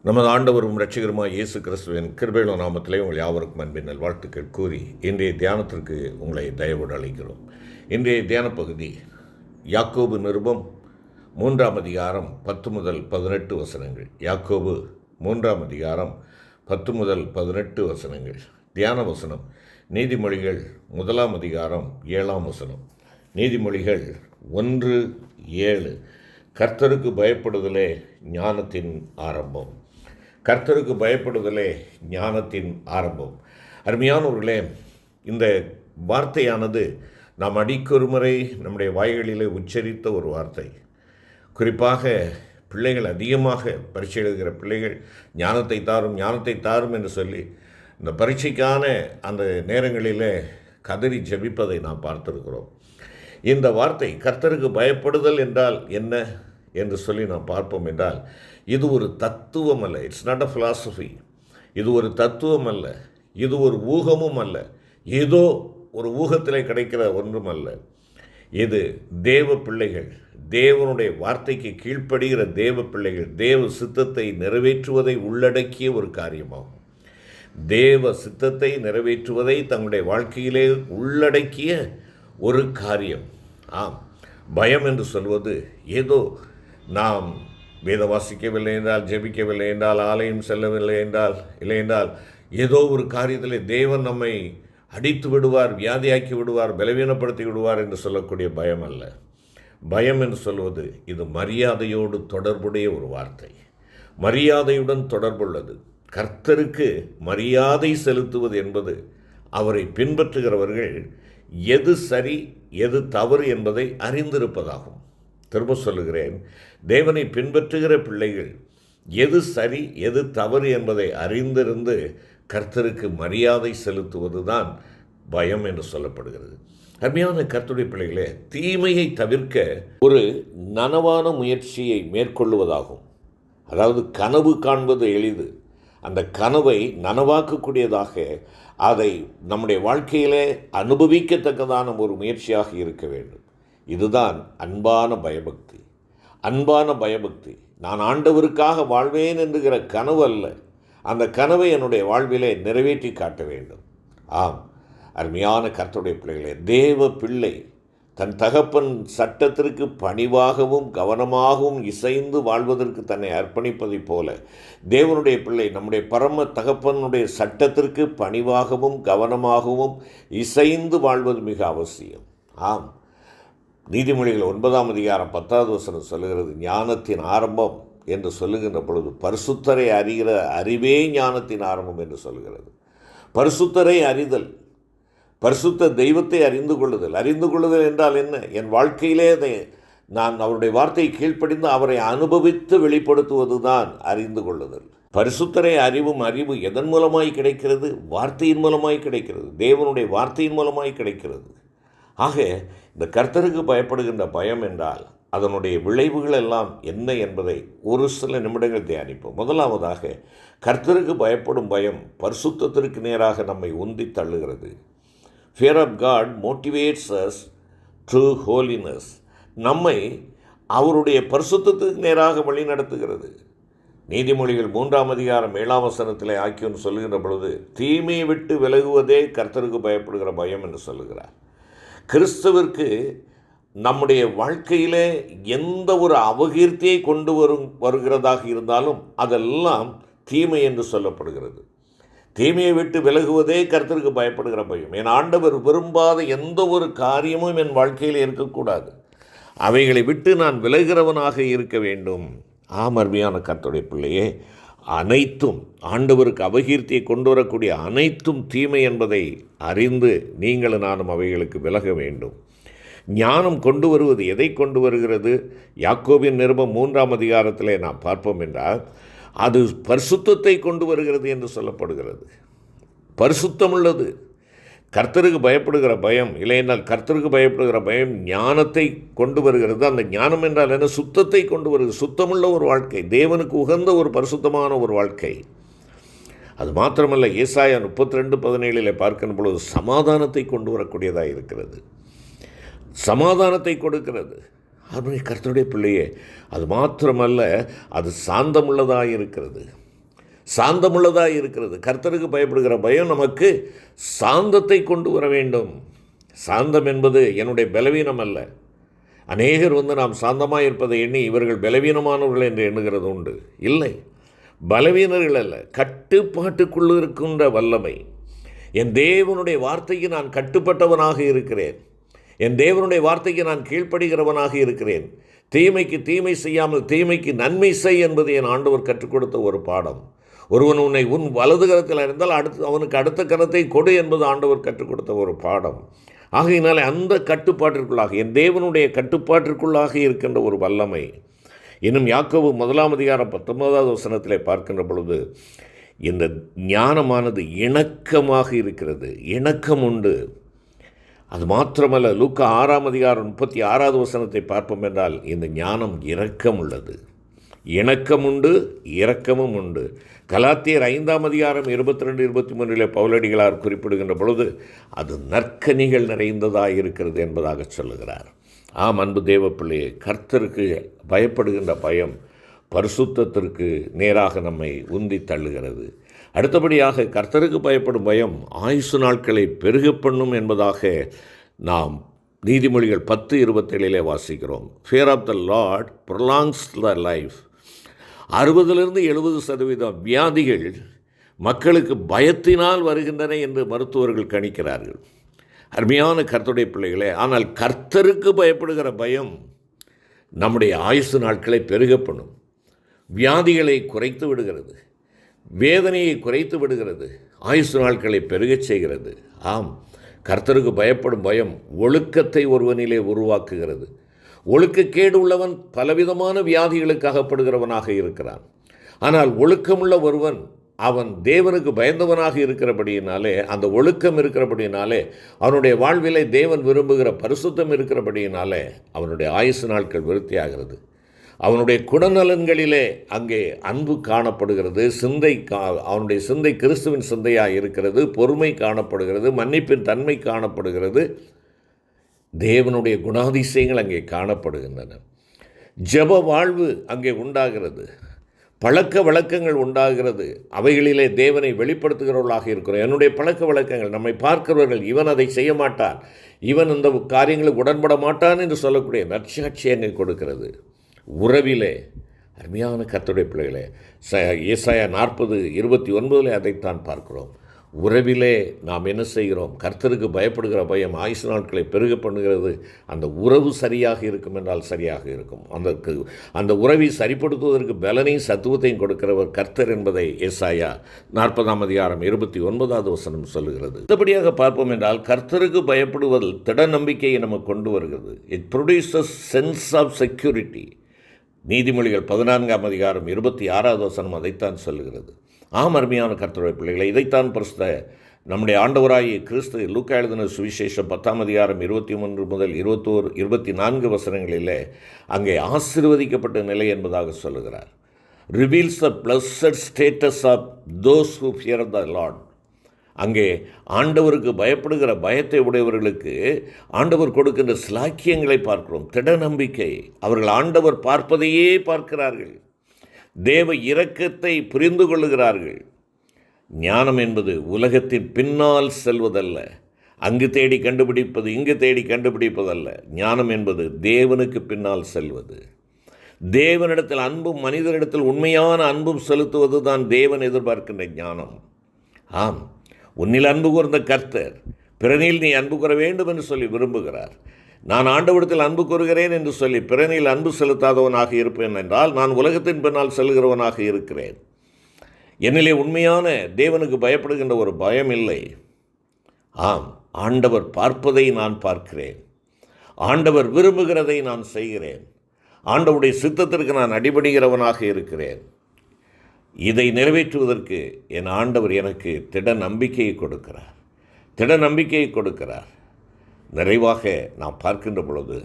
நமது ஆண்டவரும் இரட்சகருமாய் இயேசு கிறிஸ்துவின் கிருபையுள்ள நாமத்திலே உங்கள் யாவருக்கும் அன்பின் நல்வாழ்த்துக்கள் கூறி இன்றைய தியானத்திற்கு உங்களை தயவோடு அழைக்கிறோம். இன்றைய தியான பகுதி யாக்கோபு நிருபம் 3ஆம் அதிகாரம் 10 முதல் 18 வசனங்கள். யாக்கோபு 3ஆம் அதிகாரம் 10 முதல் 18 வசனங்கள். தியான வசனம் நீதிமொழிகள் 1ஆம் அதிகாரம் 7ஆம் வசனம். நீதிமொழிகள் 1:7. கர்த்தருக்கு பயப்படுதலே ஞானத்தின் ஆரம்பம். கர்த்தருக்கு பயப்படுதலே ஞானத்தின் ஆரம்பம். அருமையானவர்களே, இந்த வார்த்தையானது நாம் அடிக்கொரு முறை நம்முடைய வாய்களிலே உச்சரித்த ஒரு வார்த்தை. குறிப்பாக பிள்ளைகள் அதிகமாக பரீட்சை எழுதுகிற பிள்ளைகள் ஞானத்தை தாரும் ஞானத்தை தாரும் என்று சொல்லி இந்த பரீட்சைக்கான அந்த நேரங்களிலே கதறி ஜெபிப்பதை நாம் பார்த்திருக்கிறோம். இந்த வார்த்தை கர்த்தருக்கு பயப்படுதல் என்றால் என்ன என்று சொல்லி நாம் பார்ப்போம் என்றால், இது ஒரு தத்துவம் அல்ல. It's not a philosophy. இது ஒரு தத்துவம் அல்ல, இது ஒரு ஊகமும் அல்ல, ஏதோ ஒரு ஊகத்திலே கிடைக்கிற ஒன்றும் அல்ல. இது தேவ பிள்ளைகள், தேவனுடைய வார்த்தைக்கு கீழ்ப்படுகிற தேவ பிள்ளைகள் தேவ சித்தத்தை நிறைவேற்றுவதை உள்ளடக்கிய ஒரு காரியமாகும். தேவ சித்தத்தை நிறைவேற்றுவதை தங்களுடைய வாழ்க்கையிலே உள்ளடக்கிய ஒரு காரியம். ஆம், பயம் என்று சொல்வது ஏதோ நாம் வேத வாசிக்கவில்லை என்றால், ஜெபிக்கவில்லை என்றால், ஆலயம் செல்லவில்லை என்றால், இல்லை என்றால் ஏதோ ஒரு காரியத்தில் தேவன் நம்மை அடித்து விடுவார், வியாதியாக்கி விடுவார், பலவீனப்படுத்தி விடுவார் என்று சொல்லக்கூடிய பயம் அல்ல. பயம் என்று சொல்வது இது மரியாதையோடு தொடர்புடைய ஒரு வார்த்தை. மரியாதையுடன் தொடர்புள்ளது. கர்த்தருக்கு மரியாதை செலுத்துவது என்பது அவரை பின்பற்றுகிறவர்கள் எது சரி எது தவறு என்பதை அறிந்திருப்பதாகும். திரும்ப சொல்லுகிறேன், தேவனை பின்பற்றுகிற பிள்ளைகள் எது சரி எது தவறு என்பதை அறிந்திருந்து கர்த்தருக்கு மரியாதை செலுத்துவது தான் பயம் என்று சொல்லப்படுகிறது. அருமையான கர்த்தருடைய பிள்ளைகளே, தீமையை தவிர்க்க ஒரு நனவான முயற்சியை மேற்கொள்ளுவதாகும். அதாவது கனவு காண்பது எளிது, அந்த கனவை நனவாக்கக்கூடியதாக அதை நம்முடைய வாழ்க்கையிலே அனுபவிக்கத்தக்கதான ஒரு முயற்சியாக இருக்க வேண்டும். இதுதான் அன்பான பயபக்தி. அன்பான பயபக்தி நான் ஆண்டவருக்காக வாழ்வேன் என்கிற கனவு அல்ல, அந்த கனவை என்னுடைய வாழ்விலே நிறைவேற்றி காட்ட வேண்டும். ஆம், அருமையான கர்த்தருடைய பிள்ளைகளே, தேவ பிள்ளை தன் தகப்பன் சட்டத்திற்கு பணிவாகவும் கவனமாகவும் இசைந்து வாழ்வதற்கு தன்னை அர்ப்பணிப்பதைப் போல தேவனுடைய பிள்ளை நம்முடைய பரம தகப்பனுடைய சட்டத்திற்கு பணிவாகவும் கவனமாகவும் இசைந்து வாழ்வது மிக அவசியம். ஆம், நீதிமொழிகள் 9ஆம் அதிகாரம் 10வது வசனம் சொல்லுகிறது, ஞானத்தின் ஆரம்பம் என்று சொல்லுகின்ற பொழுது பரிசுத்தரை அறிகிற அறிவே ஞானத்தின் ஆரம்பம் என்று சொல்கிறது. பரிசுத்தரை அறிதல், பரிசுத்த தெய்வத்தை அறிந்து கொள்ளுதல். அறிந்து கொள்ளுதல் என்றால் என்ன? என் வாழ்க்கையிலே அதை நான் அவருடைய வார்த்தையை கீழ்ப்படிந்து அவரை அனுபவித்து வெளிப்படுத்துவது தான் அறிந்து கொள்ளுதல். பரிசுத்தரை அறிவு எதன் மூலமாய் கிடைக்கிறது? வார்த்தையின் மூலமாய் கிடைக்கிறது, தேவனுடைய வார்த்தையின் மூலமாய் கிடைக்கிறது. ஆக இந்த கர்த்தருக்கு பயப்படுகின்ற பயம் என்றால் அதனுடைய விளைவுகள் எல்லாம் என்ன என்பதை ஒரு சில நிமிடங்கள் தியானிப்போம். முதலாவதாக, கர்த்தருக்கு பயப்படும் பயம் பரிசுத்தத்திற்கு நேராக நம்மை உந்தி தள்ளுகிறது. Fear of God motivates us to holiness. நம்மை அவருடைய பரிசுத்தத்துக்கு நேராக வழி நடத்துகிறது. நீதிமொழிகள் 3ஆம் அதிகாரம் 7ஆம் வசனத்திலே ஆக்கியோன் சொல்லுகின்ற பொழுது தீமையை விட்டு விலகுவதே கர்த்தருக்கு பயப்படுகிற பயம் என்று சொல்லுகிறார். கிறிஸ்துவிற்கு நம்முடைய வாழ்க்கையிலே எந்த ஒரு அபகீர்த்தியை கொண்டு வருகிறதாக இருந்தாலும் அதெல்லாம் தீமை என்று சொல்லப்படுகிறது. தீமையை விட்டு விலகுவதே கர்த்தருக்கு பயப்படுகிற பயம். என் ஆண்டவர் விரும்பாத எந்த ஒரு காரியமும் என் வாழ்க்கையில் இருக்கக்கூடாது. அவைகளை விட்டு நான் விலகிறவனாக இருக்க வேண்டும். அருமையான கர்த்தருடைய பிள்ளையே, அனைத்தும் ஆண்டவருக்கு அபகீர்த்தியை கொண்டு வரக்கூடிய அனைத்தும் தீமை என்பதை அறிந்து நீங்களும் நானும் அவைகளுக்கு விலக வேண்டும். ஞானம் கொண்டு வருவது எதை கொண்டு வருகிறது? யாக்கோபின் நிருபம் 3ஆம் அதிகாரத்திலே நாம் பார்ப்போம் என்றால் அது பரிசுத்தத்தை கொண்டு வருகிறது என்று சொல்லப்படுகிறது. பரிசுத்தம் உள்ளது. கர்த்தருக்கு பயப்படுகிற பயம், இல்லையென்றால் கர்த்தருக்கு பயப்படுகிற பயம் ஞானத்தை கொண்டு வருகிறது. அந்த ஞானம் என்றால் என்ன? சுத்தத்தை கொண்டு வருகிறது. சுத்தமுள்ள ஒரு வாழ்க்கை, தேவனுக்கு உகந்த ஒரு பரிசுத்தமான ஒரு வாழ்க்கை. அது மாத்திரமல்ல, ஏசாயா 32:17 பார்க்கின்ற பொழுது சமாதானத்தை கொண்டு வரக்கூடியதாக இருக்கிறது. சமாதானத்தை கொடுக்கிறது. அது கர்த்தருடைய பிள்ளையே, அது மாத்திரமல்ல, அது சாந்தமுள்ளதாக இருக்கிறது. சாந்தமுள்ளதாக இருக்கிறது. கர்த்தருக்கு பயப்படுகிற பயம் நமக்கு சாந்தத்தை கொண்டு வர வேண்டும். சாந்தம் என்பது என்னுடைய பலவீனம் அல்ல. அநேகர் நாம் சாந்தமாக இருப்பதை எண்ணி இவர்கள் பலவீனமானவர்கள் என்று எண்ணுகிறது உண்டு. இல்லை, பலவீனர்கள் அல்ல, கட்டுப்பாட்டுக்குள் இருக்கின்ற வல்லமை. என் தேவனுடைய வார்த்தைக்கு நான் கட்டுப்பட்டவனாக இருக்கிறேன். என் தேவனுடைய வார்த்தைக்கு நான் கீழ்ப்படுகிறவனாக இருக்கிறேன். தீமைக்கு தீமை செய்யாமல் தீமைக்கு நன்மை செய் என்பது என் ஆண்டவர் கற்றுக் கொடுத்த ஒரு பாடம். ஒருவன் உன்னை உன் வலது கரத்தில் இருந்தால் அவனுக்கு அடுத்த கரத்தை கொடு என்பது ஆண்டவர் கற்றுக் கொடுத்த ஒரு பாடம். ஆகையினாலே அந்த கட்டுப்பாட்டிற்குள்ளாக, என் தேவனுடைய கட்டுப்பாட்டிற்குள்ளாக இருக்கின்ற ஒரு வல்லமை. இன்னும் யாக்கோபு 1:19 பார்க்கின்ற பொழுது இந்த ஞானமானது இணக்கமாக இருக்கிறது. இணக்கம் உண்டு. அது மாத்திரமல்ல, லூக்கா 6:36 பார்ப்போம் என்றால் இந்த ஞானம் இரக்கம் உள்ளது. இணக்கம் உண்டு, இரக்கமும் உண்டு. கலாத்தியர் 5:22-23 பவுலடிகளார் குறிப்பிடுகின்ற பொழுது அது நற்கனிகள் நிறைந்ததாக இருக்கிறது என்பதாக சொல்லுகிறார். ஆம், அன்பு தேவ பிள்ளையே, கர்த்தருக்கு பயப்படுகின்ற பயம் பரிசுத்தத்திற்கு நேராக நம்மை உந்தி தள்ளுகிறது. அடுத்தபடியாக கர்த்தருக்கு பயப்படும் பயம் ஆயுசு நாட்களை பெருக பண்ணும் என்பதாக நாம் நீதிமொழிகள் 10:27 வாசிக்கிறோம். Fear of the Lord prolongs the life. 60-70% வியாதிகள் மக்களுக்கு பயத்தினால் வருகின்றன என்று மருத்துவர்கள் கணிக்கிறார்கள். அருமையான கர்த்தருடைய பிள்ளைகளே, ஆனால் கர்த்தருக்கு பயப்படுகிற பயம் நம்முடைய ஆயுசு நாட்களை பெருக பண்ணும். வியாதிகளை குறைத்து விடுகிறது, வேதனையை குறைத்து விடுகிறது, ஆயுசு நாட்களை பெருகச் செய்கிறது. ஆம், கர்த்தருக்கு பயப்படும் பயம் ஒழுக்கத்தை ஒருவனிலே உருவாக்குகிறது. ஒழுக்கக்கேடு உள்ளவன் பலவிதமான வியாதிகளுக்கு அகப்படுகிறவனாக இருக்கிறான். ஆனால் ஒழுக்கமுள்ள ஒருவன் அவன் தேவனுக்கு பயந்தவனாக இருக்கிறபடியினாலே, அந்த ஒழுக்கம் இருக்கிறபடியினாலே, அவனுடைய வாழ்விலே தேவன் விரும்புகிற பரிசுத்தம் இருக்கிறபடியினாலே அவனுடைய ஆயுசு நாட்கள் விருத்தியாகிறது. அவனுடைய குணநலன்களிலே அங்கே அன்பு காணப்படுகிறது. அவனுடைய சிந்தை கிறிஸ்துவின் சிந்தையாக இருக்கிறது. பொறுமை காணப்படுகிறது. மன்னிப்பின் தன்மை காணப்படுகிறது. தேவனுடைய குணாதிசயங்கள் அங்கே காணப்படுகின்றன. ஜெப வாழ்வு அங்கே உண்டாகிறது. பழக்க வழக்கங்கள் உண்டாகிறது. அவைகளிலே தேவனை வெளிப்படுத்துகிறவர்களாக இருக்கிறோம். என்னுடைய பழக்க வழக்கங்கள், நம்மை பார்க்கிறவர்கள் இவன் அதை செய்ய மாட்டான், இவன் இந்த காரியங்களுக்கு உடன்பட மாட்டான் என்று சொல்லக்கூடிய நற்சாட்சியை கொடுக்கிறது. உறவிலே அருமையான கர்த்தருடைய பிள்ளைகளே, ஏசாயா 40:29 அதைத்தான் பார்க்கிறோம். உறவிலே நாம் என்ன செய்கிறோம்? கர்த்தருக்கு பயப்படுகிற பயம் ஆயுசு நாட்களை பெருக பண்ணுகிறது. அந்த உறவு சரியாக இருக்கும் என்றால் சரியாக இருக்கும். அந்த உறவை சரிப்படுத்துவதற்கு பலனையும் சத்துவத்தையும் கொடுக்கிறவர் கர்த்தர் என்பதை ஏசாயா 40:29 சொல்லுகிறது. மற்றபடியாக பார்ப்போம் என்றால் கர்த்தருக்கு பயப்படுவதில் திட நம்பிக்கையை நமக்கு கொண்டு வருகிறது. It produces sense of security. நீதிமொழிகள் 14:26 அதைத்தான் சொல்லுகிறது. ஆம், அருமையான கர்த்தருடைய பிள்ளைகளை, இதைத்தான் நம்முடைய ஆண்டவராகிய கிறிஸ்து லூக்கா எழுதின சுவிசேஷம் 10:23-24 அங்கே ஆசீர்வதிக்கப்பட்ட நிலை என்பதாக சொல்லுகிறார். Reveals the blessed status of those who fear the Lord. அங்கே ஆண்டவருக்கு பயப்படுகிற பயத்தை உடையவர்களுக்கு ஆண்டவர் கொடுக்கின்ற சிலாக்கியங்களை பார்க்கிறோம். திட நம்பிக்கை. அவர்கள் ஆண்டவர் பார்ப்பதையே பார்க்கிறார்கள். தேவ இரக்கத்தை புரிந்து கொள்ளுகிறார்கள். ஞானம் என்பது உலகத்தின் பின்னால் செல்வதல்ல, அங்கு தேடி கண்டுபிடிப்பது இங்கு தேடி கண்டுபிடிப்பதல்ல. ஞானம் என்பது தேவனுக்கு பின்னால் செல்வது. தேவனிடத்தில் அன்பும் மனிதனிடத்தில் உண்மையான அன்பும் செலுத்துவது தான் தேவன் எதிர்பார்க்கின்ற ஞானம். ஆம், உன்னில் அன்பு கூர்ந்த கர்த்தர் பிறனில் நீ அன்பு கூற வேண்டும் என்று சொல்லி விரும்புகிறார். நான் ஆண்டவரிடத்தில் அன்பு கூறுகிறேன் என்று சொல்லி பிறனில் அன்பு செலுத்தாதவனாக இருப்பேன் என்றால் நான் உலகத்தின் பின்னால் செல்கிறவனாக இருக்கிறேன். என்னிலே உண்மையான தேவனுக்கு பயப்படுகின்ற ஒரு பயம் இல்லை. ஆம், ஆண்டவர் பார்ப்பதை நான் பார்க்கிறேன். ஆண்டவர் விரும்புகிறதை நான் செய்கிறேன். ஆண்டவருடைய சித்தத்திற்கு நான் அடிபடுகிறவனாக இருக்கிறேன். இதை நிறைவேற்றுவதற்கு என் ஆண்டவர் எனக்கு திட நம்பிக்கையை கொடுக்கிறார். திட நம்பிக்கையை கொடுக்கிறார். நிறைவாக நாம் பார்க்கின்ற பொழுது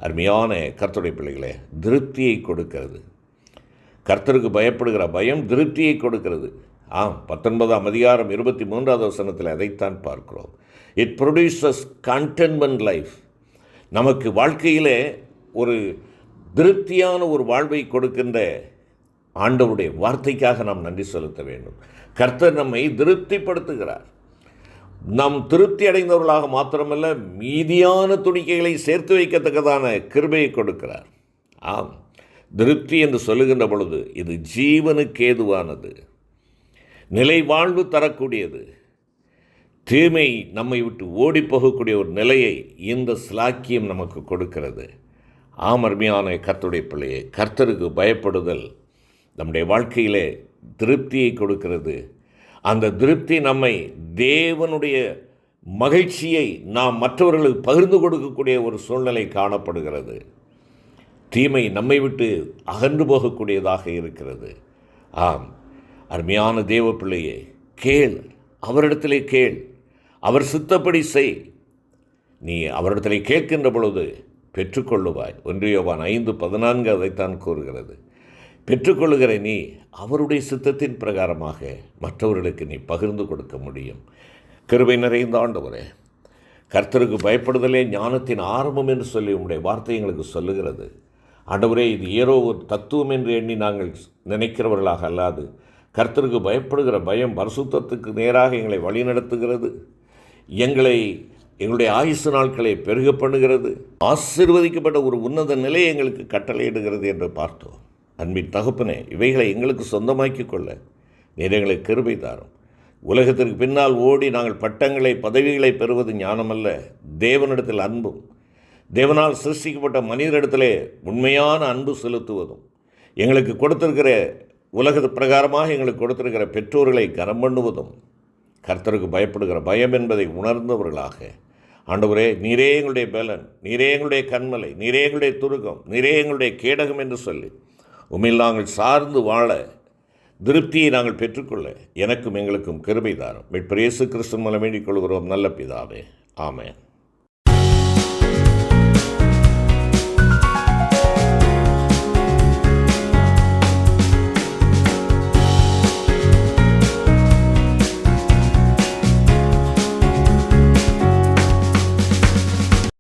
அருமையான கர்த்தருடைய பிள்ளைகளே, திருப்தியை கொடுக்கிறது. கர்த்தருக்கு பயப்படுகிற பயம் திருப்தியை கொடுக்கிறது. ஆம், 19:23 அதைத்தான் பார்க்கிறோம். It produces contentment life. நமக்கு வாழ்க்கையிலே ஒரு திருப்தியான ஒரு வாழ்வை கொடுக்கின்ற ஆண்டவருடைய வார்த்தைக்காக நாம் நன்றி செலுத்த வேண்டும். கர்த்தர் நம்மை திருப்திப்படுத்துகிறார். நாம் திருப்தி அடைந்தவர்களாக மாத்திரமல்ல, மீதியான துணிக்கைகளை சேர்த்து வைக்கத்தக்கதான கிருபையை கொடுக்கிறார். ஆம், திருப்தி என்று சொல்லுகின்ற பொழுது இது ஜீவனுக்கு ஏதுவானது, நிலை வாழ்வு தரக்கூடியது, தீமை நம்மை விட்டு ஓடி போகக்கூடிய ஒரு நிலையை இந்த ஸ்லாக்கியம் நமக்கு கொடுக்கிறது. ஆம், அருமையான கர்த்தருடைய பிள்ளையே, கர்த்தருக்கு பயப்படுதல் நம்முடைய வாழ்க்கையிலே திருப்தியை கொடுக்கிறது. அந்த திருப்தி நம்மை தேவனுடைய மகிழ்ச்சியை நாம் மற்றவர்களுக்கு பகிர்ந்து கொடுக்கக்கூடிய ஒரு சூழ்நிலை காணப்படுகிறது. தீமை நம்மை விட்டு அகன்று போகக்கூடியதாக இருக்கிறது. ஆம், அருமையான தேவ பிள்ளையே, கேள், அவரிடத்திலே கேள், அவர் சித்தப்படி செய். நீ அவரிடத்திலே கேட்கின்ற பொழுது பெற்றுக்கொள்ளுவாய். 1 யோவான் 5:14 அதைத்தான் கூறுகிறது. பெற்றுக்கொள்ளுகிற நீ அவருடைய சித்தத்தின் பிரகாரமாக மற்றவர்களுக்கு நீ பகிர்ந்து கொடுக்க முடியும். கிருபை நிறைந்த ஆண்டவரே, கர்த்தருக்கு பயப்படுதலே ஞானத்தின் ஆரம்பம் என்று சொல்லி உம்முடைய வார்த்தை எங்களுக்கு சொல்லுகிறது. ஆண்டவரே, இது ஏதோ ஒரு தத்துவம் என்று எண்ணி நாங்கள் நினைக்கிறவர்களாக அல்லாது, கர்த்தருக்கு பயப்படுகிற பயம் பரிசுத்தத்துக்கு நேராக எங்களை வழிநடத்துகிறது. எங்களுடைய ஆயுசு நாட்களை பெருக பண்ணுகிறது. ஆசீர்வதிக்கப்பட்ட ஒரு உன்னத நிலை எங்களுக்கு கட்டளையிடுகிறது என்று பார்த்தோம். அன்பின் தகப்பனே, இவைகளை எங்களுக்கு சொந்தமாக்கிக் கொள்ள நீர் எங்களுக்கு கிருபை தாரும். உலகத்திற்கு பின்னால் ஓடி நாங்கள் பட்டங்களை பதவிகளை பெறுவது ஞானமல்ல, தேவனிடத்தில் அன்பும், தேவனால் சிருஷ்டிக்கப்பட்ட மனிதரிடத்திலே உண்மையான அன்பு செலுத்துவதும், எங்களுக்கு கொடுத்திருக்கிற உலக பிரகாரமாக எங்களுக்கு கொடுத்திருக்கிற பெற்றோர்களை கனம் பண்ணுவதும், கர்த்தருக்கு பயப்படுகிற பயம் என்பதை உணர்ந்தவர்களாக, ஆண்டவரே, நீரே எங்களுடைய பலன், நீரே எங்களுடைய கண்மலை, நீரே எங்களுடைய துருகம், நீரே எங்களுடைய கேடகம் என்று சொல்லி உம்மில் நாங்கள் சார்ந்து வாழ, திருப்தியை நாங்கள் பெற்றுக்கொள்ள எனக்கும் எங்களுக்கும் கிருபை தாரும். மீட்பர் இயேசு கிறிஸ்து மூலம் வேண்டிக் கொள்கிறோம் நல்ல பிதாவே. ஆமென்.